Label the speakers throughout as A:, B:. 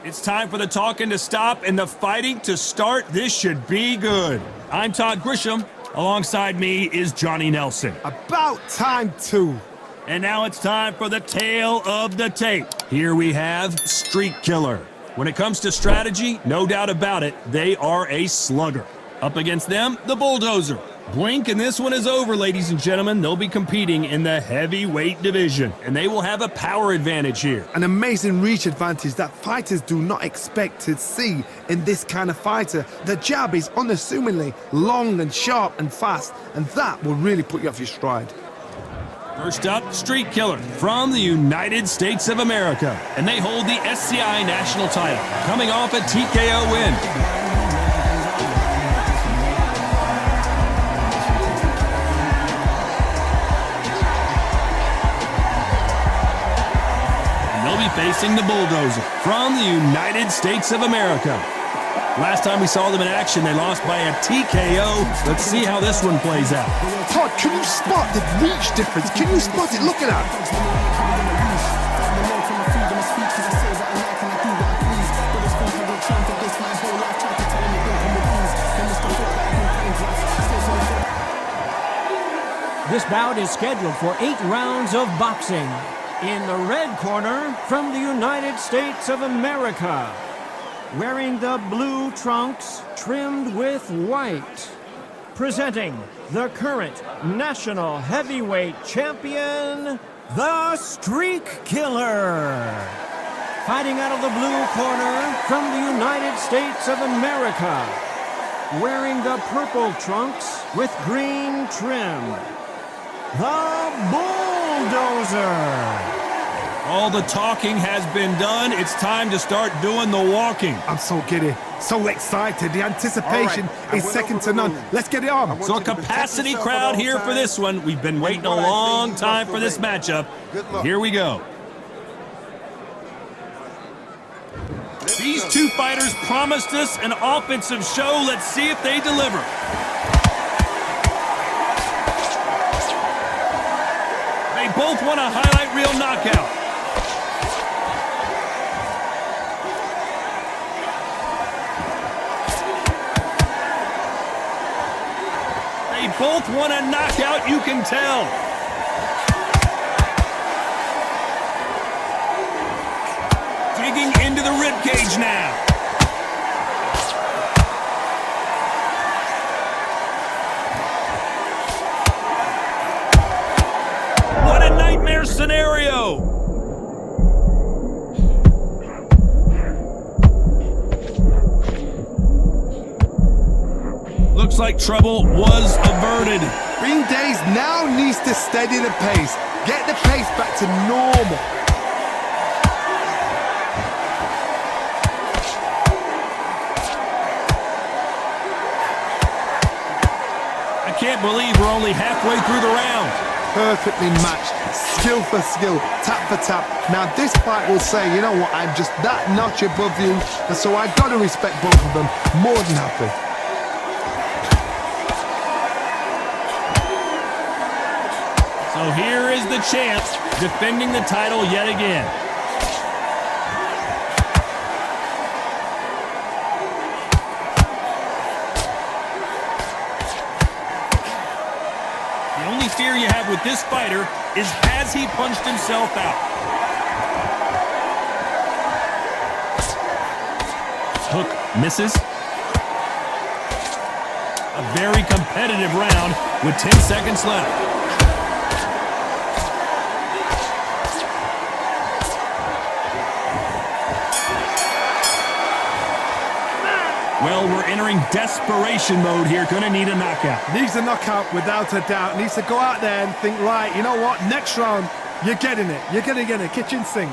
A: It's time for the talking to stop and the fighting to start. This should be good. I'm Todd Grisham. Alongside me is Johnny Nelson.
B: About time, too.
A: And now it's time for the tale of the tape. Here we have Streak Killer. When it comes to strategy, no doubt about it, they are a slugger. Up against them, the Bulldozer. Blink and this one is over, ladies and gentlemen. They'll be competing in the heavyweight division, and they will have a power advantage here.
B: An amazing reach advantage that fighters do not expect to see in this kind of fighter. The jab is unassumingly long and sharp and fast, and that will really put you off your stride.
A: First up, Streak Killer from the United States of America, and they hold the SCI national title, coming off a TKO win. Facing the Bulldozer from the United States of America. Last time we saw them in action, they lost by a TKO. Let's see how this one plays out.
B: Todd, can you spot the reach difference? Can you spot it? Look at that.
C: This bout is scheduled for 8 rounds of boxing. In the red corner, from the United States of America, wearing the blue trunks trimmed with white, presenting the current national heavyweight champion, the Streak Killer. Fighting out of the blue corner, from the United States of America, wearing the purple trunks with green trim, the Bulldozer.
A: All the talking has been done. It's time to start doing the walking.
B: I'm so giddy, so excited. The anticipation is second to none. Let's get it on.
A: So a capacity crowd here for this one. We've been waiting a long time for this matchup. Here we go. These two fighters promised us an offensive show. Let's see if they deliver. They both want a highlight reel knockout. They both want a knockout, you can tell. Digging into the ribcage now. What a nightmare scenario! Looks like trouble was averted.
B: Green Days now needs to steady the pace. Get the pace back to normal.
A: I can't believe we're only halfway through the round.
B: Perfectly matched, skill for skill, tap for tap. Now this fight will say, you know what, I'm just that notch above you, and so I've got to respect both of them. More than happy.
A: So here is the champ defending the title yet again. The only fear you have with this fighter is has he punched himself out? Hook misses. A very competitive round with 10 seconds left. Well, we're entering desperation mode here. Gonna need a knockout.
B: Needs a knockout without a doubt. Needs to go out there and think, right, you know what? Next round, you're getting it. You're gonna get a kitchen sink.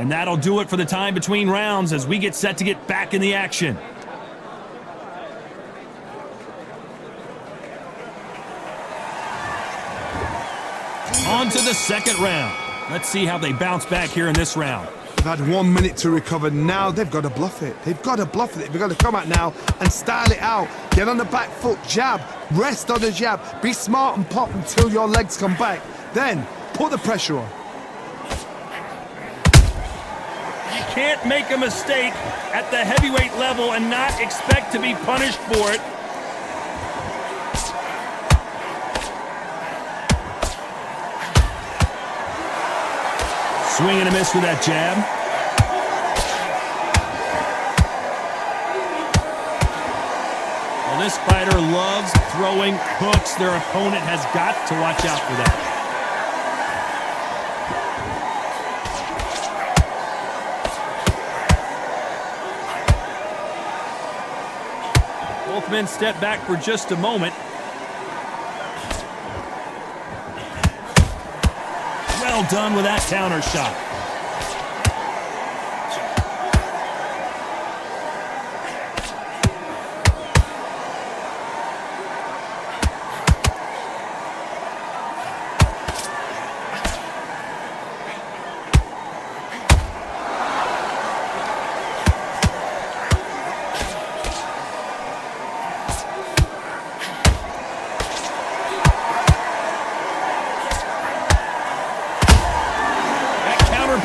A: And that'll do it for the time between rounds as we get set to get back in the action. On to the second round. Let's see how they bounce back here in this round.
B: They've had 1 minute to recover. Now they've got to bluff it. They've got to bluff it. They've got to come out now and style it out. Get on the back foot, jab, rest on the jab. Be smart and pop until your legs come back. Then put the pressure on.
A: You can't make a mistake at the heavyweight level and not expect to be punished for it. Swing and a miss with that jab. Well, this fighter loves throwing hooks. Their opponent has got to watch out for that. Both men step back for just a moment. Well done with that counter shot.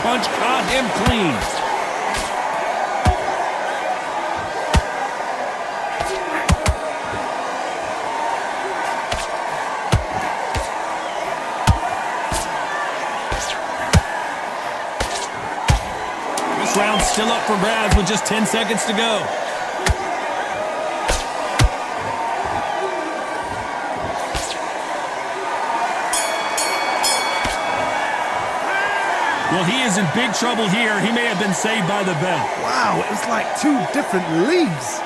A: Punch caught him clean. This round's still up for grabs with just 10 seconds to go. Well, he is in big trouble here. He may have been saved by the bell.
B: Wow, it was like two different leagues.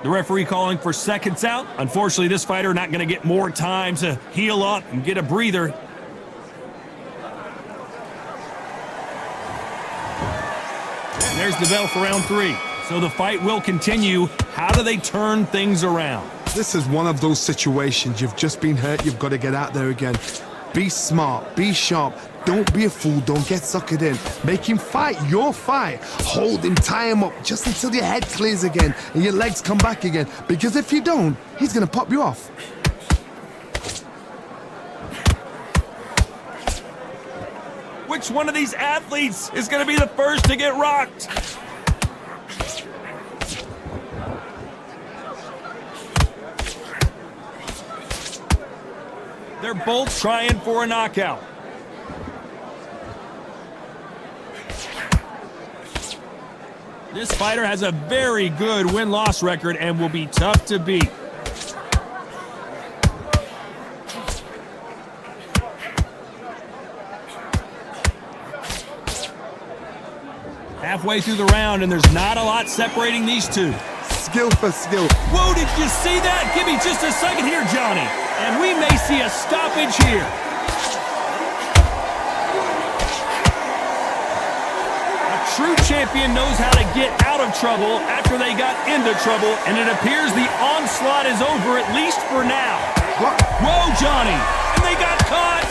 A: The referee calling for seconds out. Unfortunately, this fighter not going to get more time to heal up and get a breather. And there's the bell for round 3. So the fight will continue. How do they turn things around?
B: This is one of those situations. You've just been hurt. You've got to get out there again. Be smart. Be sharp. Don't be a fool. Don't get suckered in. Make him fight your fight. Hold him, tie him up just until your head clears again and your legs come back again. Because if you don't, he's going to pop you off.
A: Which one of these athletes is going to be the first to get rocked? They're both trying for a knockout. This fighter has a very good win-loss record and will be tough to beat. Halfway through the round, and there's not a lot separating these two.
B: Skill for skill.
A: Whoa, did you see that? Give me just a second here, Johnny. And we may see a stoppage here. True champion knows how to get out of trouble after they got into trouble, and it appears the onslaught is over, at least for now.
B: What?
A: Whoa, Johnny! And they got caught!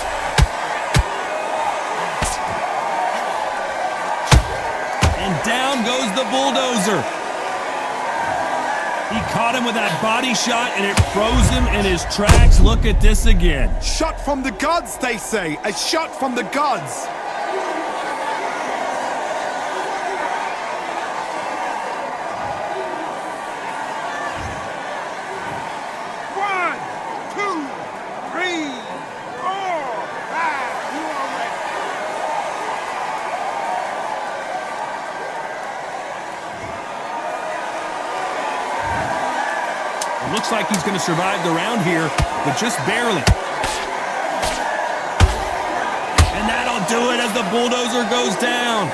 A: And down goes the bulldozer. He caught him with that body shot, and it froze him in his tracks. Look at this again.
B: Shot from the gods, they say. A shot from the gods.
A: like he's going to survive the round here, but just barely. And that'll do it as the bulldozer goes down.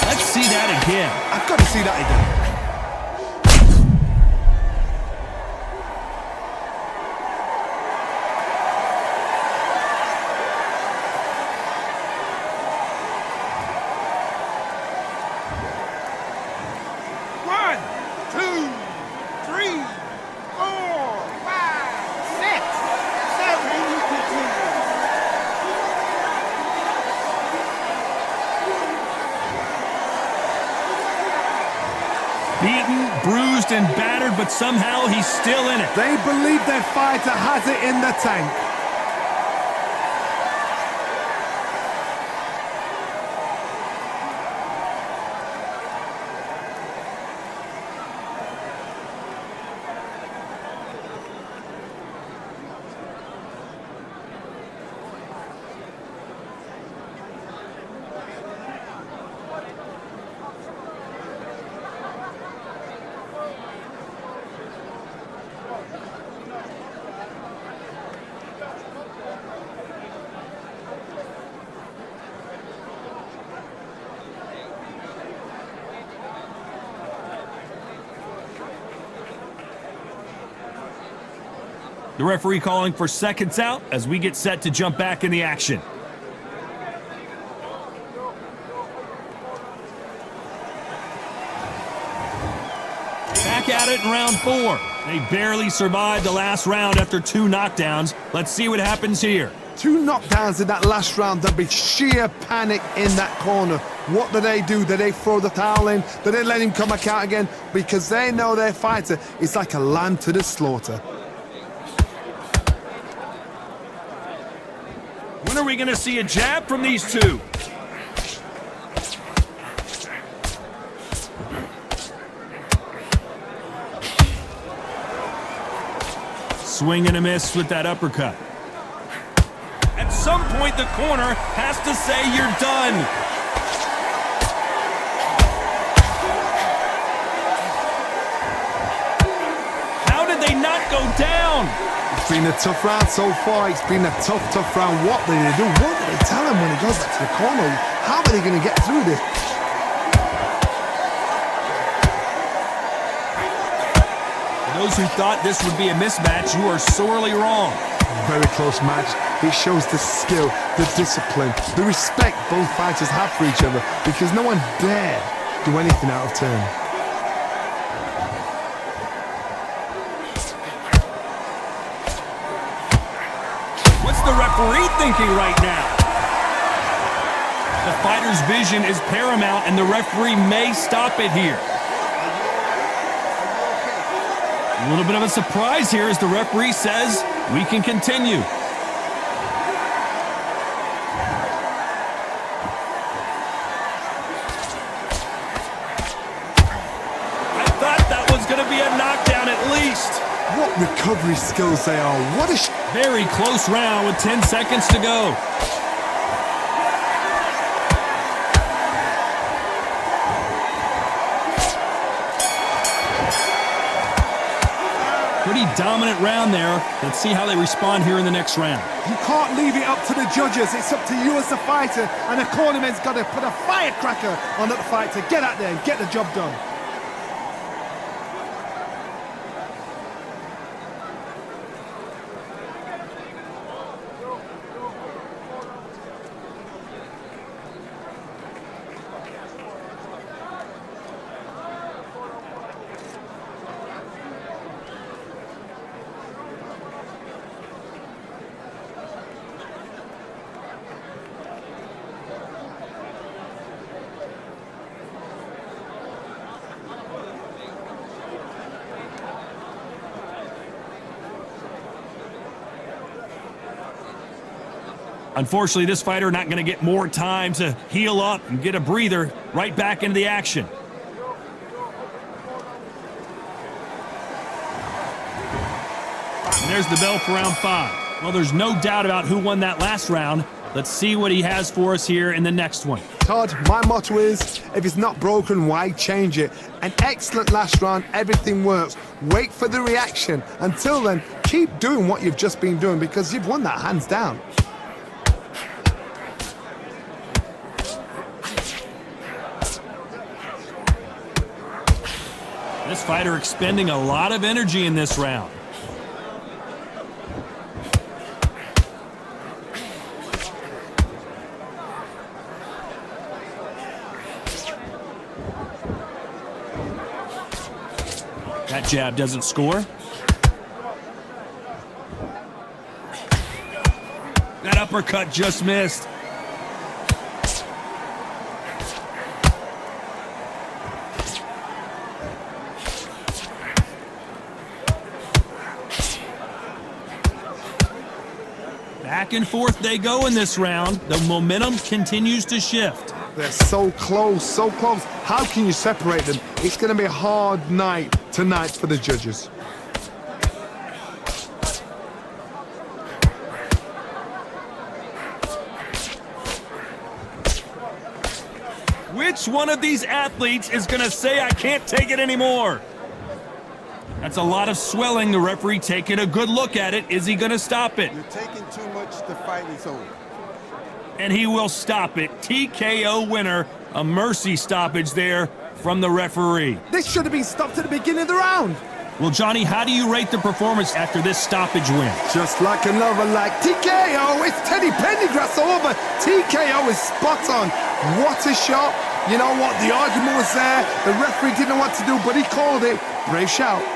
A: Let's see that again.
B: I've got to see that again.
A: Beaten, bruised, and battered, but somehow he's still in it.
B: They believe their fighter has it in the tank.
A: The referee calling for seconds out as we get set to jump back in the action. Back at it in round 4. They barely survived the last round after 2 knockdowns. Let's see what happens here.
B: 2 knockdowns in that last round. There'll be sheer panic in that corner. What do? Do they throw the towel in? Do they let him come back out again? Because they know their fighter is like a lamb to the slaughter.
A: When are we going to see a jab from these two? Swing and a miss with that uppercut. At some point, the corner has to say you're done. How did they not go down?
B: It's been a tough round so far. It's been a tough round. What do they do? What do they tell him when he goes back to the corner? How are they going to get through this?
A: For those who thought this would be a mismatch, you are sorely wrong.
B: Very close match. It shows the skill, the discipline, the respect both fighters have for each other, because no one dare do anything out of turn.
A: What's the referee thinking right now? The fighter's vision is paramount, and the referee may stop it here. A little bit of a surprise here as the referee says we can continue. I thought that was going to be a knockdown at least.
B: What recovery skills they are. What a
A: Very close round with 10 seconds to go. Pretty dominant round there. Let's see how they respond here in the next round.
B: You can't leave it up to the judges. It's up to you as the fighter, and the cornerman's got to put a firecracker on that fight to get out there and get the job done.
A: Unfortunately, this fighter not going to get more time to heal up and get a breather. Right back into the action. And there's the bell for round 5. Well, there's no doubt about who won that last round. Let's see what he has for us here in the next one.
B: Todd, my motto is, if it's not broken, why change it? An excellent last round, everything works. Wait for the reaction. Until then, keep doing what you've just been doing because you've won that hands down.
A: This fighter expending a lot of energy in this round. That jab doesn't score. That uppercut just missed. Back and forth they go in this round. The momentum continues to shift.
B: They're so close, so close. How can you separate them? It's going to be a hard night tonight for the judges.
A: Which one of these athletes is going to say, I can't take it anymore? That's a lot of swelling. The referee taking a good look at it. Is he going to stop it?
D: You're taking too much. The fight is over.
A: And he will stop it. TKO winner. A mercy stoppage there from the referee.
B: This should have been stopped at the beginning of the round.
A: Well, Johnny, how do you rate the performance after this stoppage win?
B: Just like another, like TKO, it's Teddy Pendergrass over. TKO is spot on. What a shot. You know what? The argument was there. The referee didn't know what to do, but he called it. Brave shout.